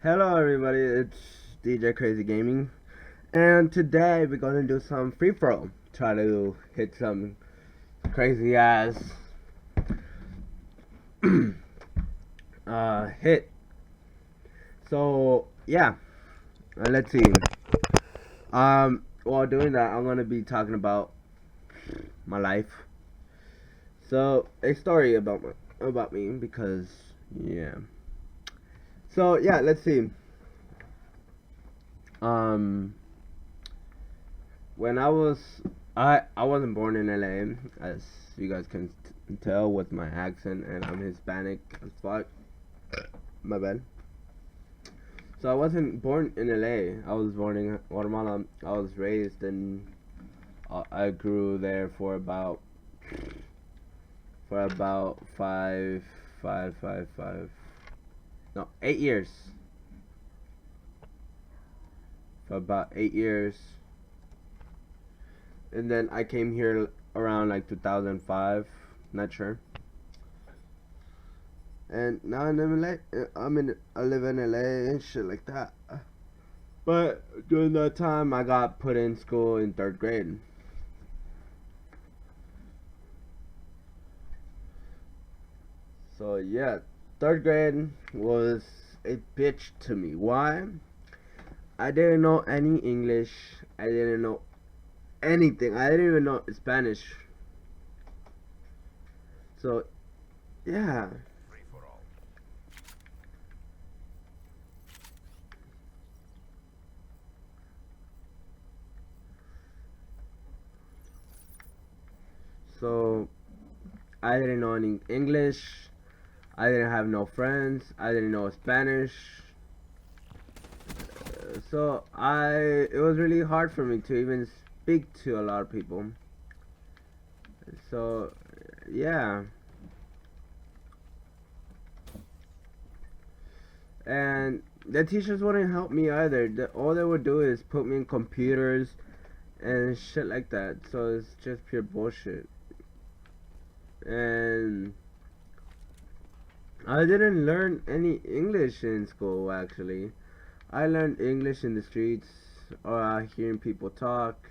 Hello everybody, it's DJ Crazy Gaming, and today we're gonna do some free throw. Try to hit some crazy ass hit. So yeah, let's see. While doing that, I'm gonna be talking about my life. So a story about me because yeah. So yeah, let's see. Um, when I wasn't born in LA, as you guys can tell with my accent, and I'm Hispanic as fuck. My bad. So I wasn't born in LA. I was born in Guatemala. I was raised and I grew there for about five, no, 8 years. For about 8 years, and then I came here around like 2005. Not sure. And now I'm in LA. I live in LA and shit like that. But during that time, I got put in school in third grade. So yeah, third grade was a bitch to me. Why? I didn't know any English. I didn't know anything. I didn't even know Spanish. So yeah. So I didn't know any English. I didn't have no friends. I didn't know Spanish. So it was really hard for me to even speak to a lot of people. So yeah, and the teachers wouldn't help me either. All they would do is put me in computers and shit like that. So it's just pure bullshit. And I didn't learn any English in school actually. I learned English in the streets or hearing people talk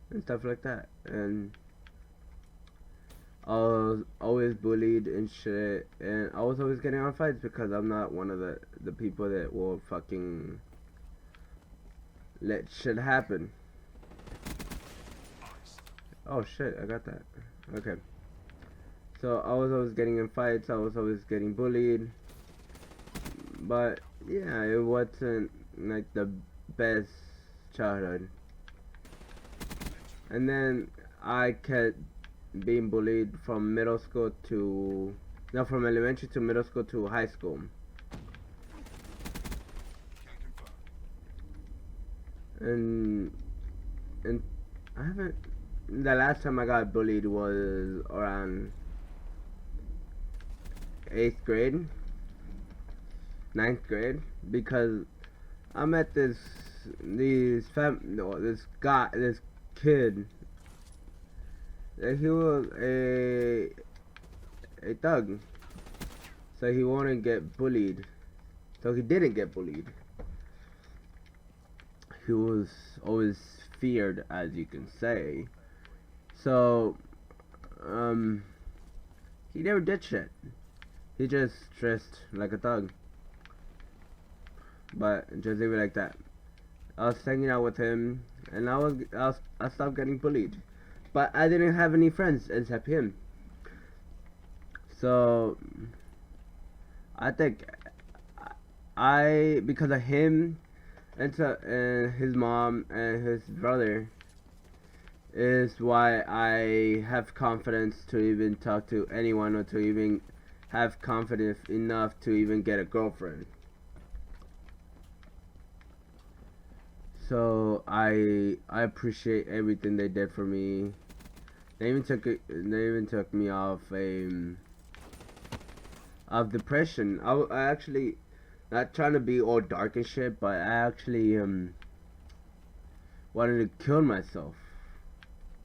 and stuff like that. And I was always bullied and shit, and I was always getting on fights because I'm not one of the people that will fucking let shit happen. Oh shit, I got that. Okay. So I was always getting in fights, I was always getting bullied, but yeah, it wasn't like the best childhood. And then I kept being bullied from middle school to, no, from elementary to middle school to high school. And and I haven't. The last time I got bullied was around eighth grade, ninth grade, because I met this guy, this kid. He was a thug, so he wouldn't get bullied. So he didn't get bullied. He was always feared, as you can say. So, um, he never did shit. He just dressed like a thug. But just leave it like that. I was hanging out with him, and I stopped getting bullied. But I didn't have any friends except him. So I think because of him and his mom and his brother is why I have confidence to even talk to anyone or to even have confidence enough to even get a girlfriend. So I appreciate everything they did for me. They even took me off of depression. I actually, not trying to be all dark and shit, but I actually wanted to kill myself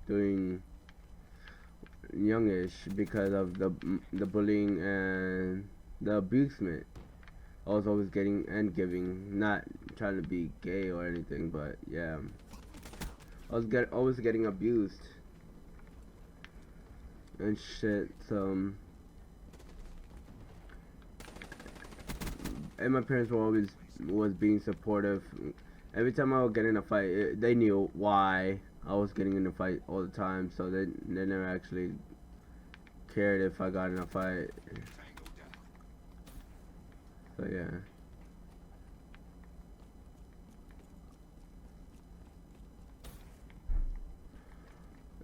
during youngish because of the bullying and the abusement I was always getting and giving, not trying to be gay or anything, but yeah, I was always getting abused and shit. So, and my parents were always being supportive. Every time I would get in a fight, they knew why I was getting in a fight all the time, so they never actually cared if I got in a fight. So yeah.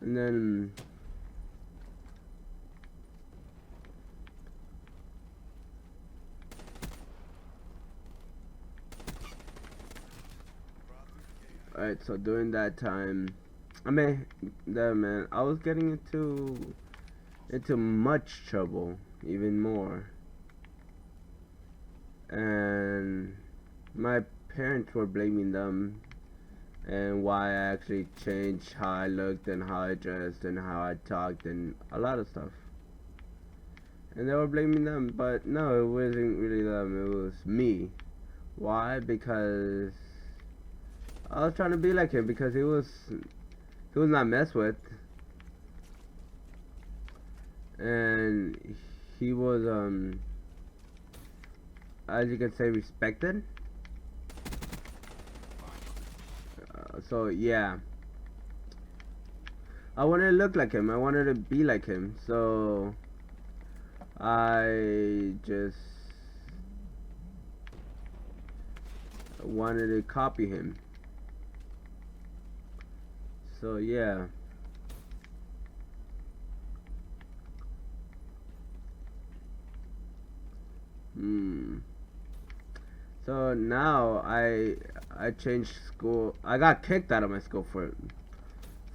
And then alright, so during that time, I was getting into much trouble, even more. And my parents were blaming them and why I actually changed how I looked and how I dressed and how I talked and a lot of stuff. And they were blaming them, but no, it wasn't really them, it was me. Why? Because I was trying to be like him, because he was not messed with, and he was as you can say, respected. So yeah, I wanted to look like him, I wanted to be like him, so I just wanted to copy him. So yeah. So now I changed school. I got kicked out of my school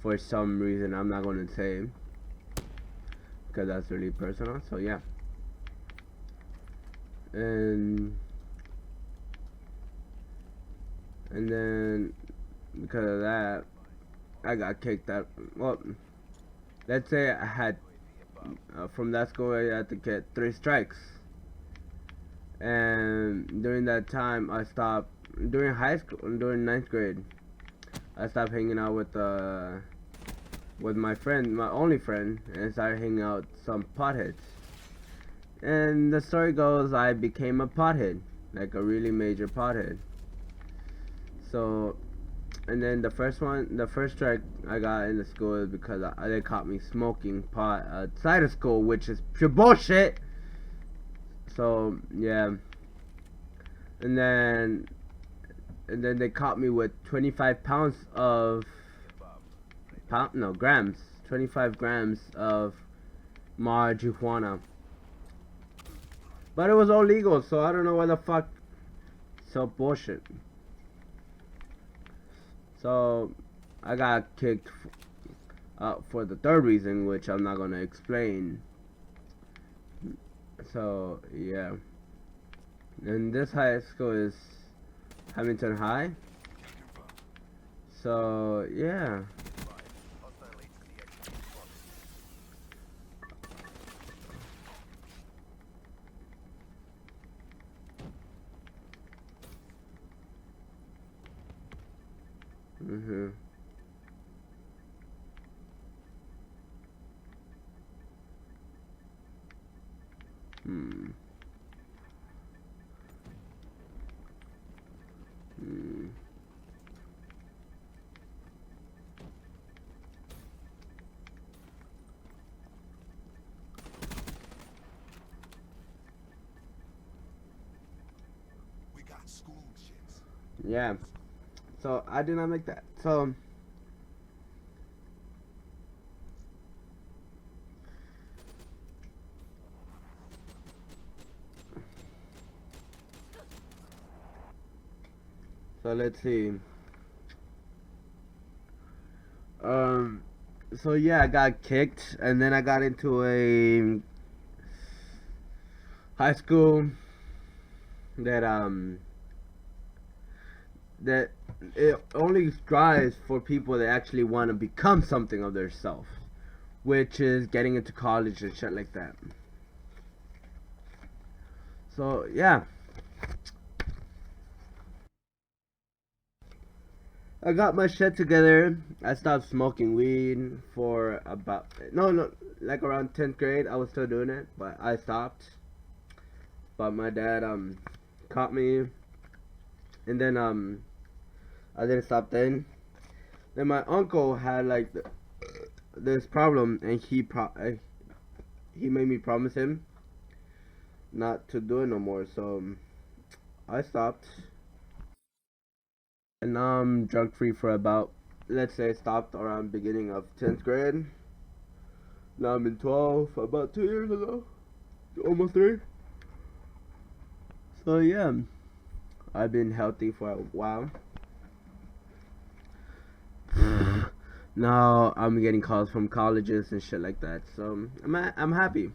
for some reason I'm not going to say, because that's really personal. So yeah. And then because of that, I got kicked out. Well, let's say I had from that school I had to get 3 strikes. And during that time, I stopped. During high school, during 9th grade, I stopped hanging out with my friend, my only friend, and started hanging out with some potheads. And the story goes, I became a pothead, like a really major pothead. So, and then the first strike I got in the school is because they caught me smoking pot outside of school, which is pure bullshit. So yeah, and then they caught me with 25 pounds of grams, 25 grams of marijuana. But it was all legal, so I don't know why the fuck. So bullshit. So I got kicked out for the 3rd reason, which I'm not gonna explain. So yeah, and this high school is Hamilton High. So yeah. Yeah. So I did not make that. So let's see. So yeah, I got kicked, and then I got into a high school that that it only strives for people that actually want to become something of their self, which is getting into college and shit like that. So yeah, I got my shit together. I stopped smoking weed for about no, like around 10th grade. I was still doing it, but I stopped. But my dad caught me, and then I didn't stop then. Then my uncle had like this problem, and he made me promise him not to do it no more. So I stopped, and now I'm drug free for about, let's say, stopped around beginning of 10th grade. Now I'm in 12, about 2 years ago, almost 3. So yeah, I've been healthy for a while. Now I'm getting calls from colleges and shit like that. So I'm happy.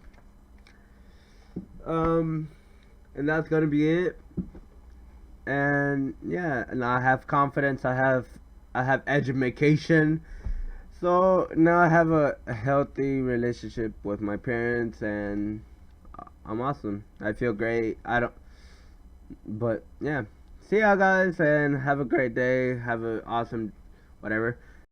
And that's gonna be it. And yeah, and I have confidence. I have education. So now I have a healthy relationship with my parents, and I'm awesome. I feel great. But yeah, see y'all guys, and have a great day. Have an awesome whatever.